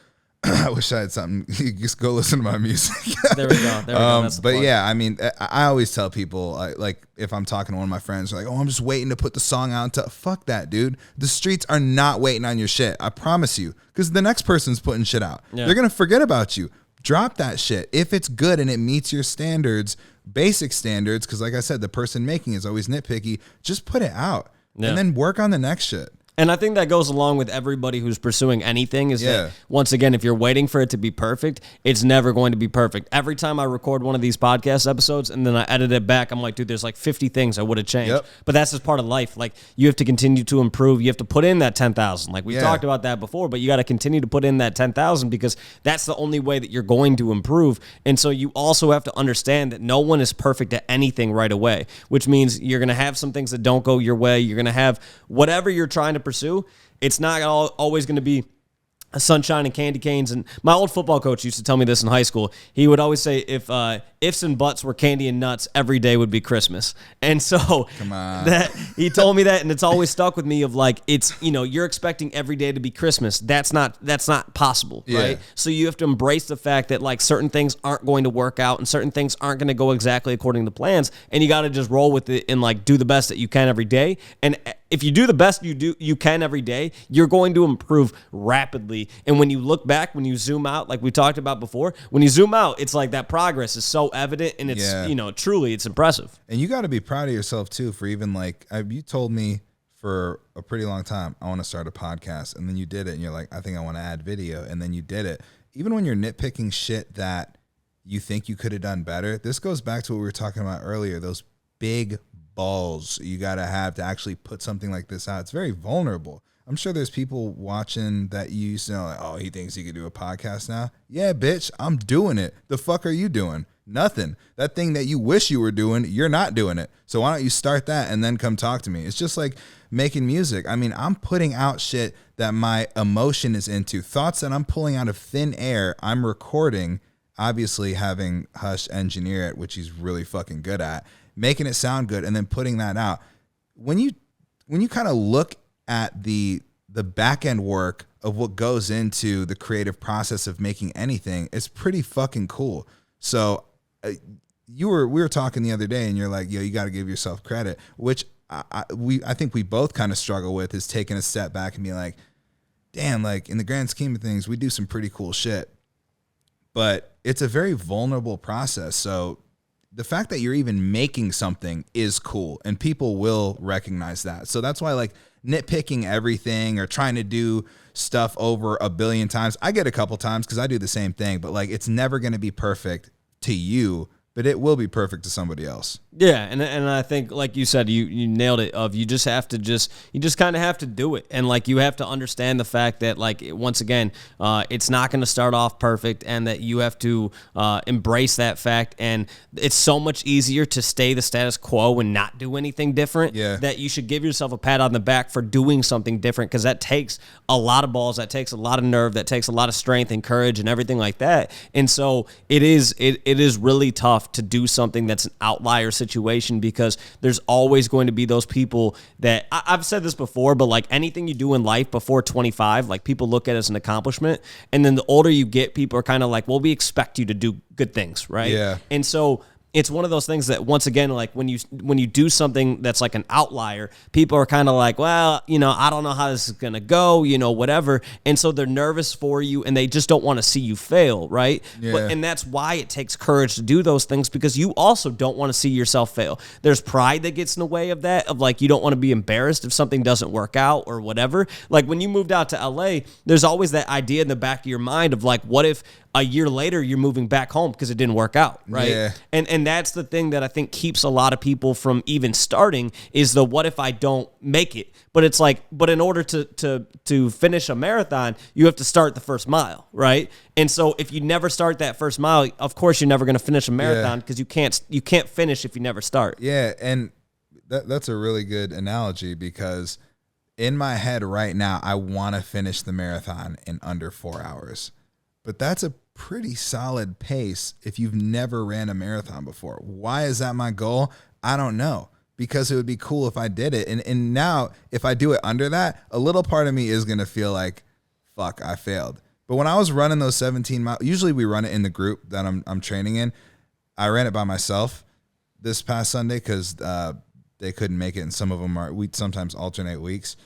I wish I had something. You just go listen to my music. There we go. That's the But plug. yeah, I mean, I always tell people, like, if I'm talking to one of my friends, like, oh, I'm just waiting to put the song out. Fuck that, dude. The streets are not waiting on your shit. I promise you. Because the next person's putting shit out. Yeah. They're going to forget about you. Drop that shit. If it's good and it meets your standards, basic standards, because like I said, the person making is always nitpicky, just put it out. Yeah. And then work on the next shit. And I think that goes along with everybody who's pursuing anything is that, once again, if you're waiting for it to be perfect, it's never going to be perfect. Every time I record one of these podcast episodes and then I edit it back, I'm like, dude, there's like 50 things I would have changed. Yep. But that's just part of life. Like, you have to continue to improve. You have to put in that 10,000. Like, we Yeah. talked about that before, but you got to continue to put in that 10,000 because that's the only way that you're going to improve. And so you also have to understand that no one is perfect at anything right away, which means you're going to have some things that don't go your way. You're going to have whatever you're trying to pursue. It's not always going to be a sunshine and candy canes. And my old football coach used to tell me this in high school. He would always say, if ifs and buts were candy and nuts, every day would be Christmas. And so that he told me that, and it's always stuck with me of like, it's, you're expecting every day to be Christmas. That's not possible, right? So you have to embrace the fact that like certain things aren't going to work out and certain things aren't going to go exactly according to plans. And you got to just roll with it and like do the best that you can every day. And if you do the best you can every day, you're going to improve rapidly. And when you look back, when you zoom out, like we talked about before, when you zoom out, it's like that progress is so evident and it's, truly it's impressive. And you got to be proud of yourself too for even like, you told me for a pretty long time, I want to start a podcast. And then you did it and you're like, I think I want to add video. And then you did it. Even when you're nitpicking shit that you think you could have done better, this goes back to what we were talking about earlier, those big balls you got to have to actually put something like this out. It's very vulnerable. I'm sure there's people watching that you used to know, like, oh, he thinks he could do a podcast now. Yeah, bitch, I'm doing it. The fuck are you doing? Nothing. That thing that you wish you were doing, you're not doing it. So why don't you start that and then come talk to me? It's just like making music. I mean, I'm putting out shit that my emotion is into. Thoughts that I'm pulling out of thin air, I'm recording, obviously having Hush engineer it, which he's really fucking good at, making it sound good, and then putting that out. When you kind of look at the back end work of what goes into the creative process of making anything, it's pretty fucking cool. So we were talking the other day, and you're like, yo, you got to give yourself credit, which I think we both kind of struggle with, is taking a step back and being like, damn, like in the grand scheme of things, we do some pretty cool shit, but it's a very vulnerable process. So the fact that you're even making something is cool, and people will recognize that. So that's why, like, nitpicking everything or trying to do stuff over a billion times, I get a couple times because I do the same thing, but like, it's never going to be perfect to you, but it will be perfect to somebody else. Yeah, and I think, like you said, you nailed it. You just kind of have to do it, and like you have to understand the fact that, like, once again, it's not going to start off perfect, and that you have to embrace that fact. And it's so much easier to stay the status quo and not do anything different. Yeah. That you should give yourself a pat on the back for doing something different, because that takes a lot of balls, that takes a lot of nerve, that takes a lot of strength and courage and everything like that. And so it is really tough to do something that's an outlier situation, because there's always going to be those people that I've said this before, but like anything you do in life before 25, like people look at it as an accomplishment. And then the older you get, people are kind of like, well, we expect you to do good things, right? Yeah. And so it's one of those things that, once again, like when you do something that's like an outlier, people are kind of like, well, I don't know how this is going to go, whatever. And so they're nervous for you, and they just don't want to see you fail, right? Yeah. And that's why it takes courage to do those things, because you also don't want to see yourself fail. There's pride that gets in the way of that, of like, you don't want to be embarrassed if something doesn't work out or whatever. Like when you moved out to LA, there's always that idea in the back of your mind of like, what if a year later you're moving back home because it didn't work out, right? Yeah. And that's the thing that I think keeps a lot of people from even starting is the what if I don't make it? But it's like, but in order to finish a marathon, you have to start the first mile, right? And so if you never start that first mile, of course you're never going to finish a marathon because you can't finish if you never start. Yeah, and that's a really good analogy because in my head right now, I want to finish the marathon in under 4 hours. But that's a pretty solid pace if you've never ran a marathon before. Why is that my goal? I don't know. Because it would be cool if I did it. And now, if I do it under that, a little part of me is going to feel like, fuck, I failed. But when I was running those 17 miles, usually we run it in the group that I'm training in. I ran it by myself this past Sunday because they couldn't make it, and some of them we sometimes alternate weeks.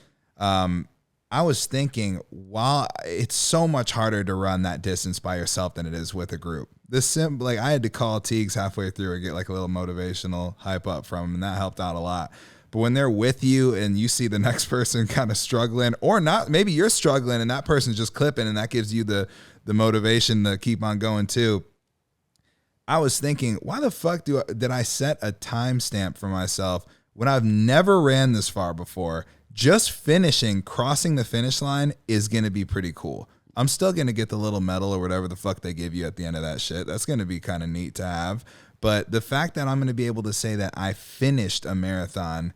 I was thinking, while it's so much harder to run that distance by yourself than it is with a group. I had to call Teagues halfway through and get like a little motivational hype up from him, and that helped out a lot. But when they're with you and you see the next person kind of struggling or not, maybe you're struggling and that person's just clipping, and that gives you the motivation to keep on going too. I was thinking, why the fuck did I set a timestamp for myself when I've never ran this far before? Just crossing the finish line is going to be pretty cool. I'm still going to get the little medal or whatever the fuck they give you at the end of that shit. That's going to be kind of neat to have. But the fact that I'm going to be able to say that I finished a marathon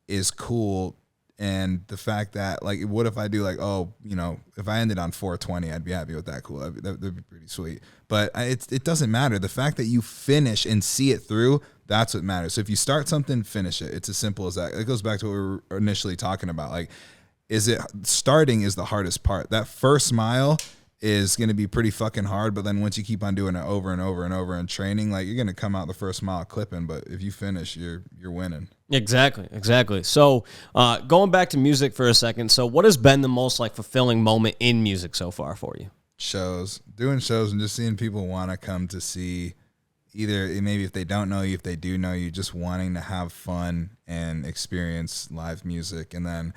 is cool. And the fact that, like, what if I do like, if I ended on 4:20, I'd be happy with that. Cool. That'd be pretty sweet. But it doesn't matter. The fact that you finish and see it through, that's what matters. So if you start something, finish it. It's as simple as that. It goes back to what we were initially talking about. Like, starting is the hardest part. That first mile is going to be pretty fucking hard, but then once you keep on doing it over and over and over and training, like, you're going to come out the first mile clipping, but if you finish, you're winning. Exactly. So going back to music for a second, so what has been the most like fulfilling moment in music so far for you? Doing shows and just seeing people want to come to see, either maybe if they don't know you, if they do know you, just wanting to have fun and experience live music. And then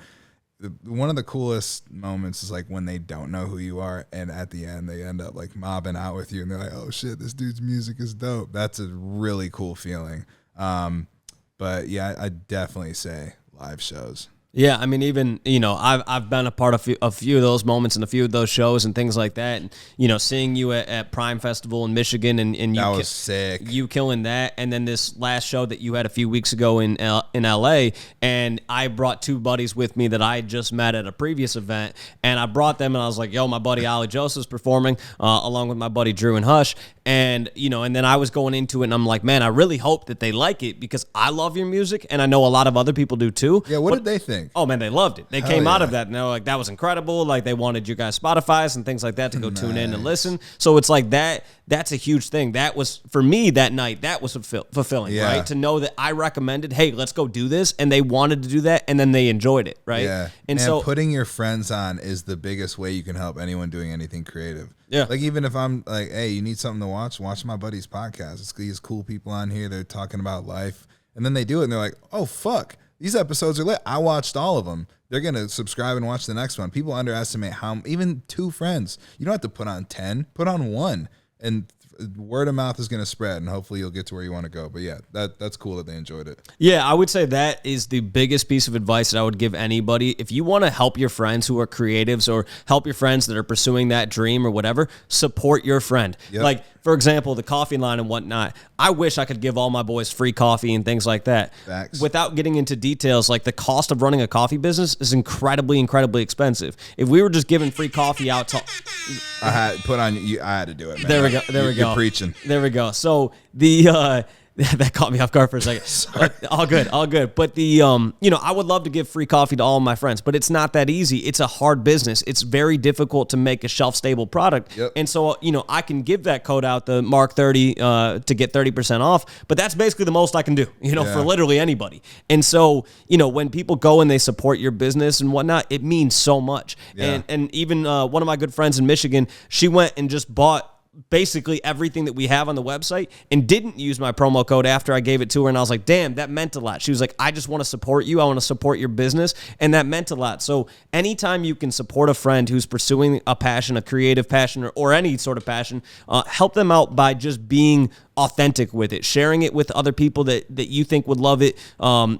one of the coolest moments is like when they don't know who you are, and at the end they end up like mobbing out with you, and they're like, "Oh shit, this dude's music is dope." That's a really cool feeling. But yeah, I definitely say live shows. Yeah, I mean, even, I've been a part of a few of those moments and a few of those shows and things like that. And, seeing you at Prime Festival in Michigan and you that was sick. You killing that. And then this last show that you had a few weeks ago in LA, and I brought two buddies with me that I had just met at a previous event. And I brought them and I was like, yo, my buddy Ollie Joseph's performing along with my buddy Drew and Hush. And, and then I was going into it and I'm like, man, I really hope that they like it because I love your music and I know a lot of other people do too. Yeah, what did they think? Oh, man, they loved it. They came out of that and they were like, that was incredible. Like, they wanted you guys Spotify's and things like that to go tune in and listen. So it's like that's a huge thing. That was, for me that night, that was fulfilling, right? To know that I recommended, hey, let's go do this. And they wanted to do that and then they enjoyed it, right? Yeah. And so putting your friends on is the biggest way you can help anyone doing anything creative. Yeah. Like, even if I'm like, hey, you need something to watch my buddy's podcast. It's these cool people on here. They're talking about life. And then they do it and they're like, oh, fuck. These episodes are lit. I watched all of them. They're going to subscribe and watch the next one. People underestimate how, even 2 friends, you don't have to put on 10, put on 1. And word of mouth is going to spread, and hopefully you'll get to where you want to go. But yeah, that's cool that they enjoyed it. Yeah, I would say that is the biggest piece of advice that I would give anybody. If you want to help your friends who are creatives or help your friends that are pursuing that dream or whatever, support your friend. Yep. Like, for example, the coffee line and whatnot. I wish I could give all my boys free coffee and things like that. Facts. Without getting into details, like the cost of running a coffee business is incredibly expensive. If we were just giving free coffee out to... I had to do it, man. There we go. There we go. You're preaching. There we go. So the that caught me off guard for a second. Sorry. All good. But the I would love to give free coffee to all of my friends, but it's not that easy. It's a hard business. It's very difficult to make a shelf stable product. Yep. And so I can give that code out, the Marc 30 to get 30% off, but that's basically the most I can do, for literally anybody. And so, when people go and they support your business and whatnot, it means so much. Yeah. And even one of my good friends in Michigan, she went and just bought basically everything that we have on the website and didn't use my promo code after I gave it to her. And I was like, damn, that meant a lot. She was like, I just want to support you. I want to support your business. And that meant a lot. So anytime you can support a friend who's pursuing a passion, a creative passion, or any sort of passion, help them out by just being authentic with it, sharing it with other people that you think would love it,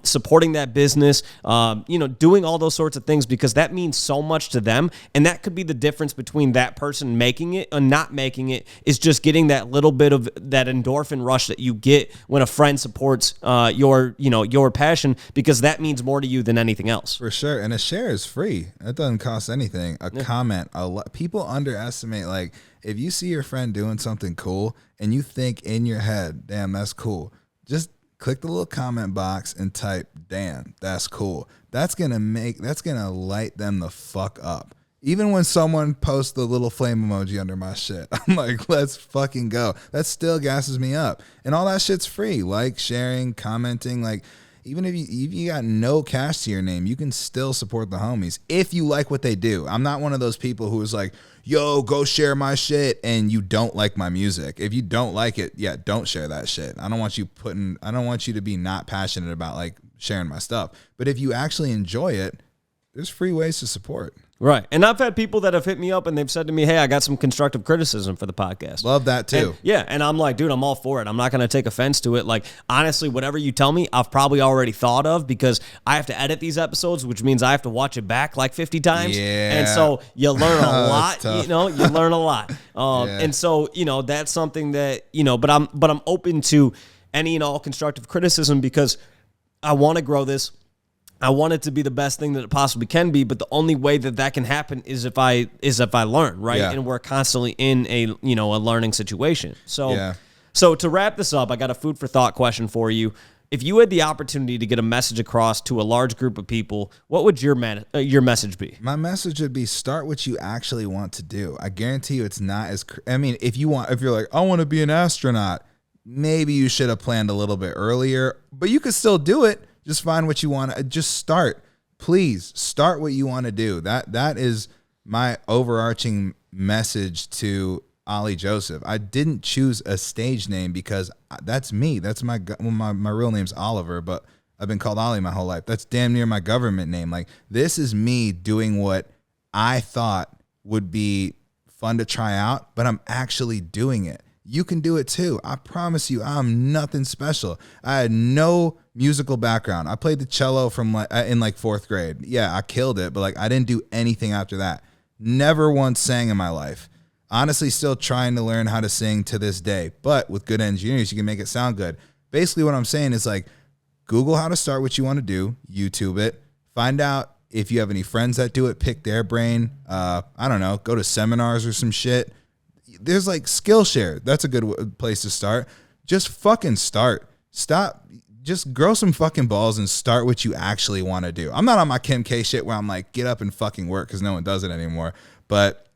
supporting that business, doing all those sorts of things, because that means so much to them. And that could be the difference between that person making it and not making it, is just getting that little bit of that endorphin rush that you get when a friend supports your passion, because that means more to you than anything else. For sure. And a share is free. It doesn't cost anything. A comment, people underestimate, like, if you see your friend doing something cool and you think in your head, damn, that's cool, just click the little comment box and type, damn, that's cool. That's going to light them the fuck up. Even when someone posts the little flame emoji under my shit, I'm like, let's fucking go. That still gasses me up. And all that shit's free. Like, sharing, commenting, like, even if you got no cash to your name, you can still support the homies if you like what they do. I'm not one of those people who is like, yo, go share my shit, and you don't like my music. If you don't like it, yeah, don't share that shit. I don't want you to be not passionate about, like, sharing my stuff. But if you actually enjoy it, there's free ways to support. Right. And I've had people that have hit me up and they've said to me, hey, I got some constructive criticism for the podcast. Love that too. And I'm like, dude, I'm all for it. I'm not going to take offense to it. Like, honestly, whatever you tell me, I've probably already thought of, because I have to edit these episodes, which means I have to watch it back like 50 times. Yeah. And so you learn a lot, you learn a lot. Yeah. And so, that's something that, but I'm open to any and all constructive criticism, because I want to grow this. I want it to be the best thing that it possibly can be, but the only way that can happen is if I learn, right? Yeah. And we're constantly in a learning situation. So, yeah. So to wrap this up, I got a food for thought question for you. If you had the opportunity to get a message across to a large group of people, what would your message be? My message would be, start what you actually want to do. I guarantee you it's not as, if you're like, I want to be an astronaut, maybe you should have planned a little bit earlier, but you could still do it. Just find what you want. Just start. Please start what you want to do. That is my overarching message to Ollie Joseph. I didn't choose a stage name because that's me. That's my real name's Oliver, but I've been called Ollie my whole life. That's damn near my government name. Like, this is me doing what I thought would be fun to try out, but I'm actually doing it. You can do it too. I promise you, I'm nothing special. I had no musical background. I played the cello in fourth grade. Yeah, I killed it, but I didn't do anything after that. Never once sang in my life. Honestly, still trying to learn how to sing to this day. But with good engineers, you can make it sound good. Basically, what I'm saying is, Google how to start what you want to do, YouTube it, find out if you have any friends that do it, pick their brain. I don't know, go to seminars or some shit. There's Skillshare. That's a good place to start. Just fucking start. Stop. Just grow some fucking balls and start what you actually want to do. I'm not on my Kim K shit where I'm like, get up and fucking work, because no one does it anymore. But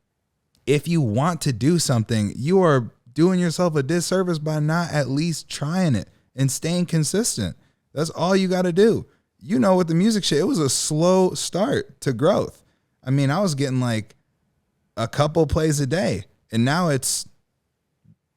if you want to do something, you are doing yourself a disservice by not at least trying it and staying consistent. That's all you got to do. With the music shit, it was a slow start to growth. I was getting a couple plays a day. And now it's,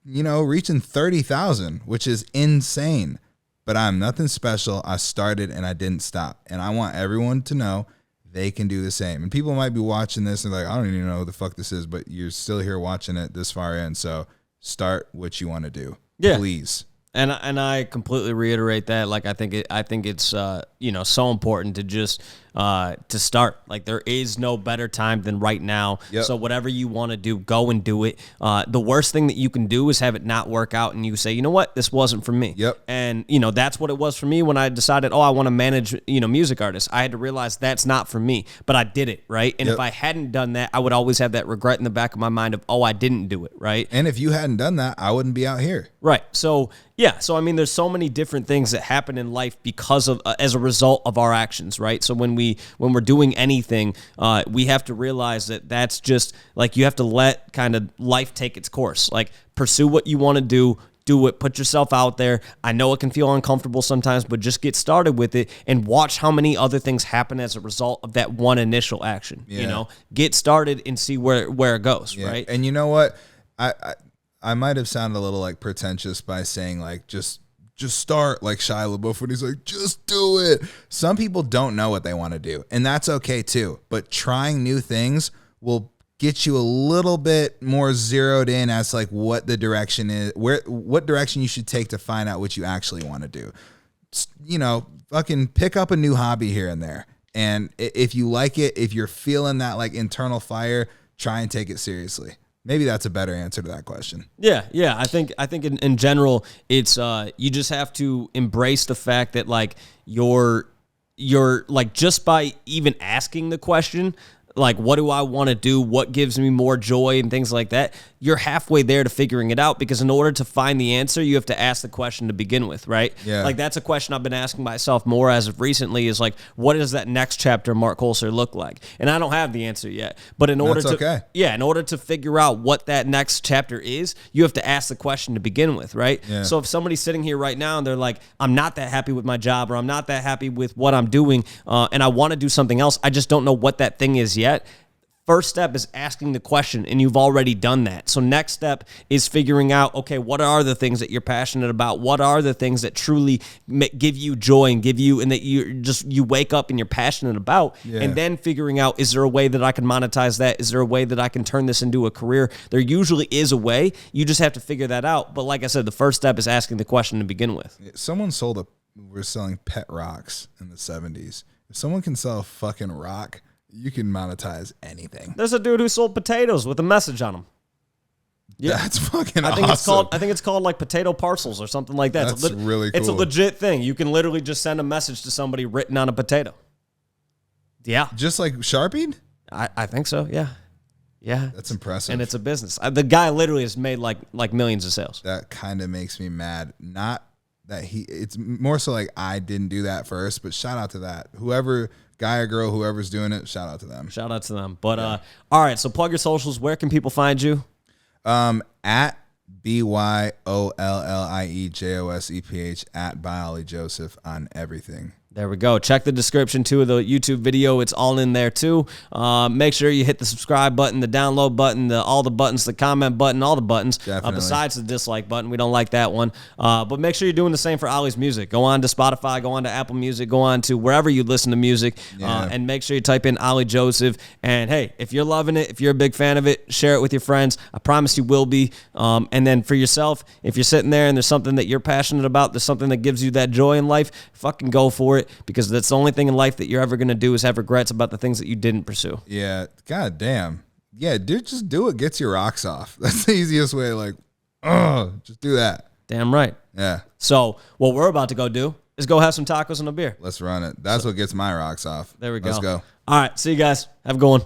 reaching 30,000, which is insane. But I'm nothing special. I started and I didn't stop. And I want everyone to know they can do the same. And people might be watching this and I don't even know who the fuck this is, but you're still here watching it this far in. So start what you want to do. Yeah. Please. And I completely reiterate that. I think it's so important to just to start. There is no better time than right now. Yep. So whatever you want to do, go and do it. The worst thing that you can do is have it not work out and you say, you know what, this wasn't for me. Yep. And that's what it was for me when I decided, I want to manage music artists. I had to realize that's not for me, but I did it, right? And if I hadn't done that, I would always have that regret in the back of my mind of, I didn't do it, right? And if you hadn't done that, I wouldn't be out here. Right. So yeah. So there's so many different things that happen in life because of as a result of our actions, right? So when we're doing anything, we have to realize that that's just you have to let kind of life take its course. Pursue what you want to do it, put yourself out there. I know it can feel uncomfortable sometimes, but just get started with it and watch how many other things happen as a result of that one initial action. Yeah. Get started and see where it goes, right? And you know what? I might have sounded a little like pretentious by saying like just start like Shia LaBeouf when he's like, just do it. Some people don't know what they want to do, and that's okay too. But trying new things will get you a little bit more zeroed in as like what the direction is, what direction you should take to find out what you actually want to do. You know, fucking pick up a new hobby here and there. And if you like it, if you're feeling that like internal fire, try and take it seriously. Maybe that's a better answer to that question. Yeah. I think in general, it's you just have to embrace the fact that like you're like, just by even asking the question, like, what do I want to do? What gives me more joy and things like that? You're halfway there to figuring it out, because in order to find the answer, you have to ask the question to begin with, right? Yeah. Like, that's a question I've been asking myself more as of recently, is like, what does that next chapter of Marc Colcer look like? And I don't have the answer yet. But in order in order to figure out what that next chapter is, you have to ask the question to begin with, right? Yeah. So if somebody's sitting here right now and they're like, I'm not that happy with my job, or I'm not that happy with what I'm doing, and I want to do something else, I just don't know what that thing is yet. First step is asking the question, and you've already done that. So next step is figuring out, okay, what are the things that you're passionate about? What are the things that truly give you joy and and that you wake up and you're passionate about? Yeah. And then figuring out, is there a way that I can monetize that? Is there a way that I can turn this into a career? There usually is a way. You just have to figure that out. But like I said, the first step is asking the question to begin with. Someone we're selling pet rocks in the 70s. If someone can sell a fucking rock, you can monetize anything. There's a dude who sold potatoes with a message on them. Yeah, that's fucking I think awesome. I think it's called like potato parcels or something like that. That's really cool. It's a legit thing. You can literally just send a message to somebody written on a potato. Yeah. Just like Sharpied? I think so, yeah. Yeah. That's impressive. And it's a business. The guy literally has made like millions of sales. That kind of makes me mad. Not that it's more so like I didn't do that first, but shout out to that. Whoever, guy or girl, whoever's doing it, shout out to them. Shout out to them. But all right, so plug your socials. Where can people find you? At BYOLLIEJOSEPH at Ollie Joseph on everything. There we go. Check the description too of the YouTube video. It's all in there too. Make sure you hit the subscribe button, the download button, all the buttons, the comment button, all the buttons. Besides the dislike button. We don't like that one. But make sure you're doing the same for Ollie's music. Go on to Spotify, go on to Apple Music, go on to wherever you listen to music, and make sure you type in Ollie Joseph. And hey, if you're loving it, if you're a big fan of it, share it with your friends. I promise you will be. And then for yourself, if you're sitting there and there's something that you're passionate about, there's something that gives you that joy in life, fucking go for it. Because that's the only thing in life that you're ever going to do is have regrets about the things that you didn't pursue. Yeah. God damn. Yeah, dude, just do it. Gets your rocks off. That's the easiest way. Like, just do that. Damn right. Yeah. So what we're about to go do is go have some tacos and a beer. Let's run it. That's what gets my rocks off. There we go. Let's go. All right. See you guys. Have a good one.